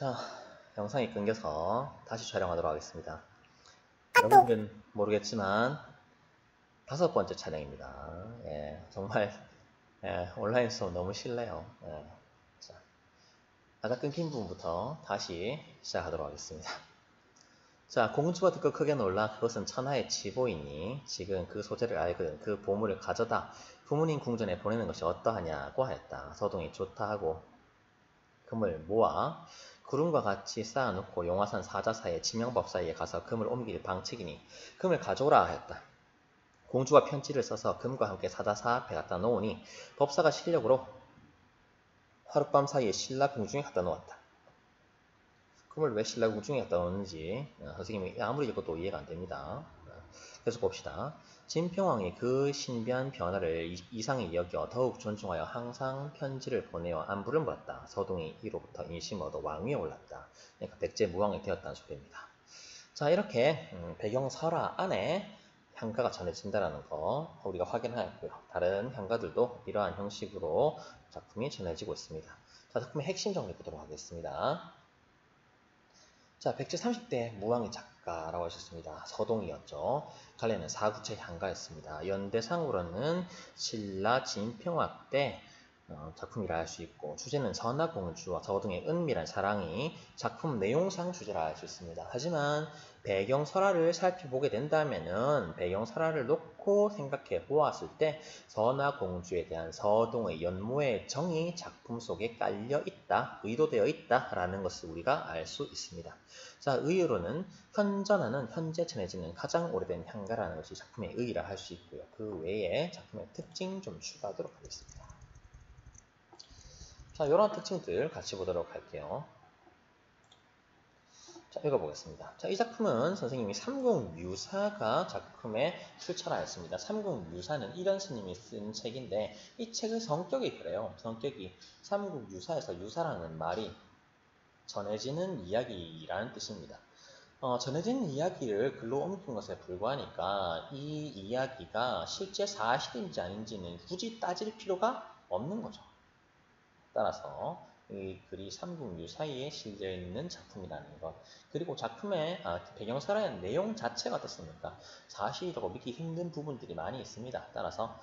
자, 영상이 끊겨서 다시 촬영하도록 하겠습니다. 여러분들은 모르겠지만 5번째 촬영입니다. 예, 정말 온라인 수업 너무 싫네요. 자, 아까 끊긴 부분부터 다시 시작하도록 하겠습니다. 자, 공주가 듣고 크게 놀라 그것은 천하의 치보이니 지금 그 소재를 알거든 그 보물을 가져다 부모님 궁전에 보내는 것이 어떠하냐고 하였다. 서동이 좋다 하고 금을 모아 구름과 같이 쌓아놓고 용화산 사자사이에 지명법 사이에 가서 금을 옮길 방책이니 금을 가져오라 하였다. 공주가 편지를 써서 금과 함께 사자사 앞에 갖다 놓으니 법사가 실력으로 하룻밤 사이에 신라 궁중에 갖다 놓았다. 금을 왜 신라 궁중에 갖다 놓는지 선생님이 아무리 읽어도 이해가 안 됩니다. 계속 봅시다. 진평왕이 그 신비한 변화를 이상히 여겨 더욱 존중하여 항상 편지를 보내어 안부를 물었다. 서동이 이로부터 인심을 얻어 왕위에 올랐다. 그러니까 백제무왕이 되었다는 소리입니다. 자, 이렇게 배경 설화 안에 향가가 전해진다는 거 우리가 확인하였고요. 다른 향가들도 이러한 형식으로 작품이 전해지고 있습니다. 자, 작품의 핵심 정리 보도록 하겠습니다. 자, 백제 30대 무왕의 작가라고 하셨습니다. 서동이었죠. 관련은 사구체 향가였습니다. 연대상으로는 신라 진평화 때 작품이라 할 수 있고 주제는 선화공주와 서동의 은밀한 사랑이 작품 내용상 주제라 할 수 있습니다. 하지만 배경 설화를 살펴보게 된다면은 배경 설화를 놓고 생각해 보았을 때 선화공주에 대한 서동의 연모의 정이 작품 속에 깔려 있다, 의도되어 있다라는 것을 우리가 알 수 있습니다. 자, 의의로는 현전하는 현재 전해지는 가장 오래된 향가라는 것이 작품의 의의라 할 수 있고요. 그 외에 작품의 특징 좀 추가하도록 하겠습니다. 자, 이런 특징들 같이 보도록 할게요. 자, 읽어보겠습니다. 자, 이 작품은 선생님이 삼국유사가 작품에 출처하였습니다. 삼국유사는 이런 스님이 쓴 책인데 이 책의 성격이 그래요. 성격이 삼국유사에서 유사라는 말이 전해지는 이야기라는 뜻입니다. 전해진 이야기를 글로 옮긴 것에 불과하니까 이 이야기가 실제 사실인지 아닌지는 굳이 따질 필요가 없는 거죠. 따라서 이 글이 삼국유사에 실려 있는 작품이라는 것. 그리고 작품의 배경설화의 내용 자체가 어떻습니까? 사실이라고 믿기 힘든 부분들이 많이 있습니다. 따라서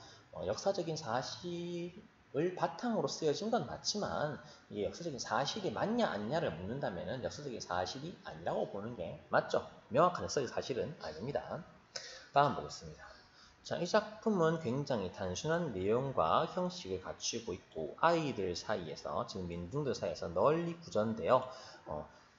역사적인 사실을 바탕으로 쓰여진 건 맞지만 이게 역사적인 사실이 맞냐 아니냐를 묻는다면 역사적인 사실이 아니라고 보는 게 맞죠. 명확한 역사적 사실은 아닙니다. 다음 보겠습니다. 자, 이 작품은 굉장히 단순한 내용과 형식을 갖추고 있고 아이들 사이에서, 즉 민중들 사이에서 널리 구전되어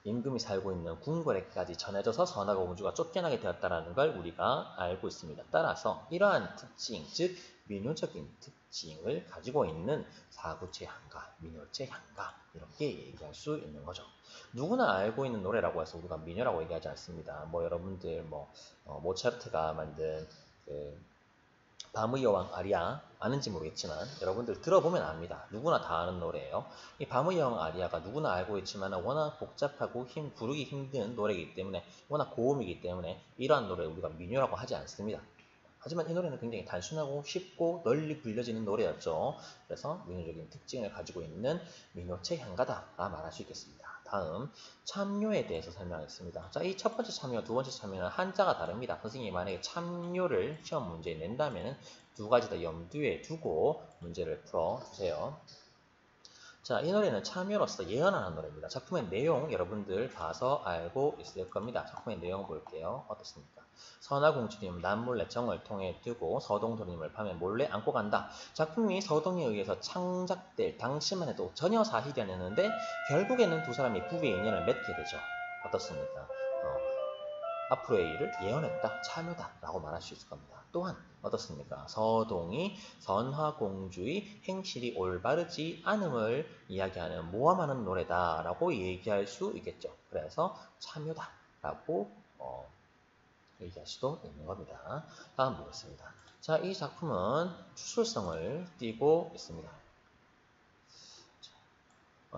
임금이 살고 있는 궁궐에까지 전해져서 선화공주가 쫓겨나게 되었다는 걸 우리가 알고 있습니다. 따라서 이러한 특징, 즉 민요적인 특징을 가지고 있는 사구체 향가, 민요체 향가 이렇게 얘기할 수 있는 거죠. 누구나 알고 있는 노래라고 해서 우리가 민요라고 얘기하지 않습니다. 여러분들 모차르트가 만든 밤의 여왕 아리아 아는지 모르겠지만 여러분들 들어보면 압니다. 누구나 다 아는 노래예요. 이 밤의 여왕 아리아가 누구나 알고 있지만 워낙 복잡하고 부르기 힘든 노래이기 때문에 워낙 고음이기 때문에 이러한 노래를 우리가 민요라고 하지 않습니다. 하지만 이 노래는 굉장히 단순하고 쉽고 널리 불려지는 노래였죠. 그래서 민요적인 특징을 가지고 있는 민요체 향가다라 말할 수 있겠습니다. 다음 참요에 대해서 설명하겠습니다. 자, 이 첫 번째 참요, 두 번째 참요는 한자가 다릅니다. 선생님이 만약에 참요를 시험 문제에 낸다면 두 가지 다 염두에 두고 문제를 풀어주세요. 자, 이 노래는 참여로서 예언하는 노래입니다. 작품의 내용 여러분들 봐서 알고 있을 겁니다. 작품의 내용 볼게요. 어떻습니까? 선화공주님 남몰래 정을 통해 두고 서동도님을 밤에 몰래 안고 간다. 작품이 서동에 의해서 창작될 당시만 해도 전혀 사실이 아니었는데 결국에는 두 사람이 부부의 인연을 맺게 되죠. 어떻습니까? 앞으로의 일을 예언했다, 참여다라고 말할 수 있을 겁니다. 또한 어떻습니까? 서동이 선화공주의 행실이 올바르지 않음을 이야기하는 모함하는 노래다라고 얘기할 수 있겠죠. 그래서 참여다라고 얘기할 수도 있는 겁니다. 다음 보겠습니다. 자, 이 작품은 추술성을 띠고 있습니다.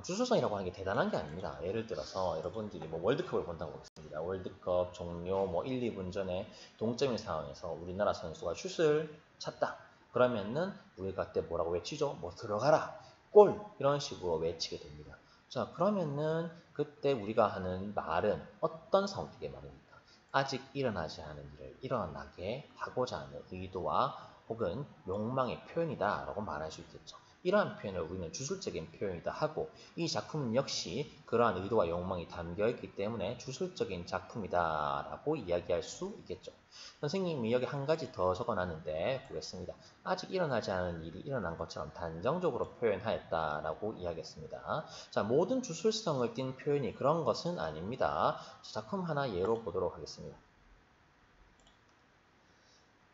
추술성이라고 하는 게 대단한 게 아닙니다. 예를 들어서 여러분들이 월드컵을 본다고 하겠습니다. 월드컵 종료 1, 2분 전에 동점인 상황에서 우리나라 선수가 슛을 찼다. 그러면은 우리가 그때 뭐라고 외치죠? 들어가라, 골 이런 식으로 외치게 됩니다. 자, 그러면은 그때 우리가 하는 말은 어떤 성격의 말입니까? 아직 일어나지 않은 일을 일어나게 하고자 하는 의도와 혹은 욕망의 표현이다 라고 말할 수 있겠죠. 이러한 표현을 우리는 주술적인 표현이다 하고 이 작품 역시 그러한 의도와 욕망이 담겨있기 때문에 주술적인 작품이다 라고 이야기할 수 있겠죠. 선생님이 여기 한 가지 더 적어놨는데 보겠습니다. 아직 일어나지 않은 일이 일어난 것처럼 단정적으로 표현하였다라고 이야기했습니다. 자, 모든 주술성을 띤 표현이 그런 것은 아닙니다. 작품 하나 예로 보도록 하겠습니다.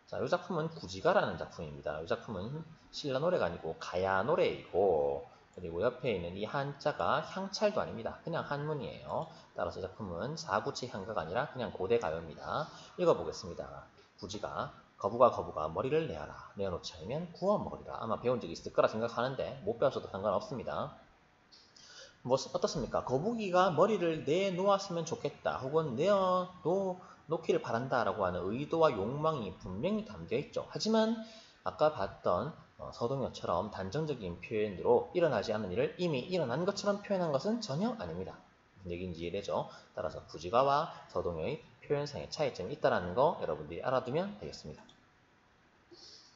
자, 이 작품은 구지가라는 작품입니다. 이 작품은 신라 노래가 아니고 가야 노래이고 그리고 옆에 있는 이 한자가 향찰도 아닙니다. 그냥 한문이에요. 따라서 이 작품은 사구치 향가가 아니라 그냥 고대 가요입니다. 읽어보겠습니다. 구지가 거부가 머리를 내어라. 내어놓지 않으면 구워 먹으리라. 아마 배운 적이 있을 거라 생각하는데 못 배웠어도 상관없습니다. 뭐 어떻습니까? 거북이가 머리를 내놓았으면 좋겠다. 혹은 내어놓기를 바란다라고 하는 의도와 욕망이 분명히 담겨있죠. 하지만 아까 봤던 서동요처럼 단정적인 표현으로 일어나지 않은 일을 이미 일어난 것처럼 표현한 것은 전혀 아닙니다. 무슨 얘기인지 이해되죠? 따라서 구지가와 서동요의 표현상의 차이점이 있다는 거 여러분들이 알아두면 되겠습니다.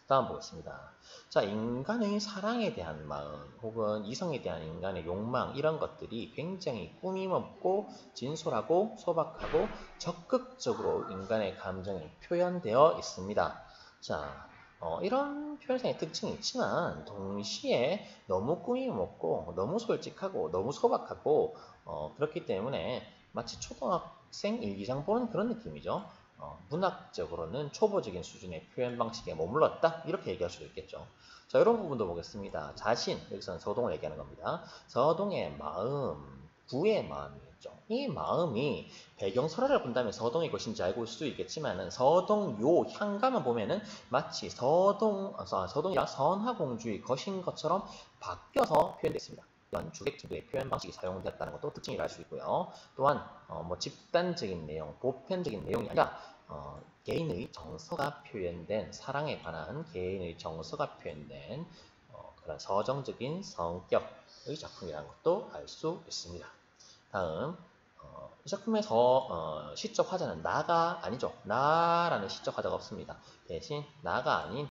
다음 보겠습니다. 자, 인간의 사랑에 대한 마음 혹은 이성에 대한 인간의 욕망 이런 것들이 굉장히 꾸밈없고 진솔하고 소박하고 적극적으로 인간의 감정에 표현되어 있습니다. 자, 이런 표현상의 특징이 있지만 동시에 너무 꾸밈없고 너무 솔직하고 너무 소박하고 그렇기 때문에 마치 초등학생 일기장 보는 그런 느낌이죠. 문학적으로는 초보적인 수준의 표현 방식에 머물렀다 이렇게 얘기할 수도 있겠죠. 자, 이런 부분도 보겠습니다. 자신, 여기서는 서동을 얘기하는 겁니다. 서동의 마음, 구의 마음이겠죠. 이 마음이 배경설화를 본다면 서동의 것인지 알고 있을 수 있겠지만 서동요 향가만 보면은 마치 서동이랑 선화공주의 것인 것처럼 바뀌어서 표현되어 있습니다. 또한 주객증도의 표현 방식이 사용되었다는 것도 특징이라 할 수 있고요. 또한 집단적인 내용, 보편적인 내용이 아니라 개인의 정서가 표현된 사랑에 관한 개인의 정서가 표현된 그런 서정적인 성격의 작품이라는 것도 알 수 있습니다. 다음 이 작품에서 시적 화자는 나가 아니죠. 나라는 시적 화자가 없습니다. 대신 나가 아닌